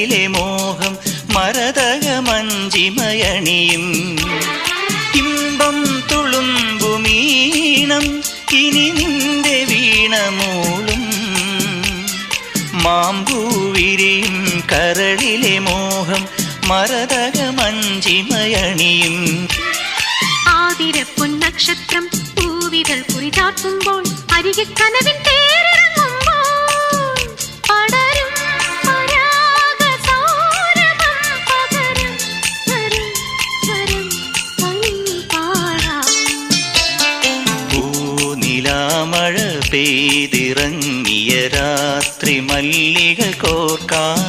കരളിലെ മോഹം മരതകമഞ്ചിമയണിയും ഇമ്പം തുളുമ്പുമീണം ഇനി നിന്റെ വീണമൂളും മാമ്പൂവിരിയും കരളിലെ മോഹം മരതകമഞ്ചിമയണിയും ആതിരപ്പൊൻ നക്ഷത്രം പൂവിതൾ കുറിചാർത്തുമ്പോൾ അരികെ കനവിൻ തേരിറങ്ങുമ്പോൾ പടരും പരാഗസൗരഭം പകരും സ്വരം സ്വരം പാടാം. പൂനിലാമഴ പെയ്തിറങ്ങിയ രാത്രി മല്ലിക കോർക്കാൻ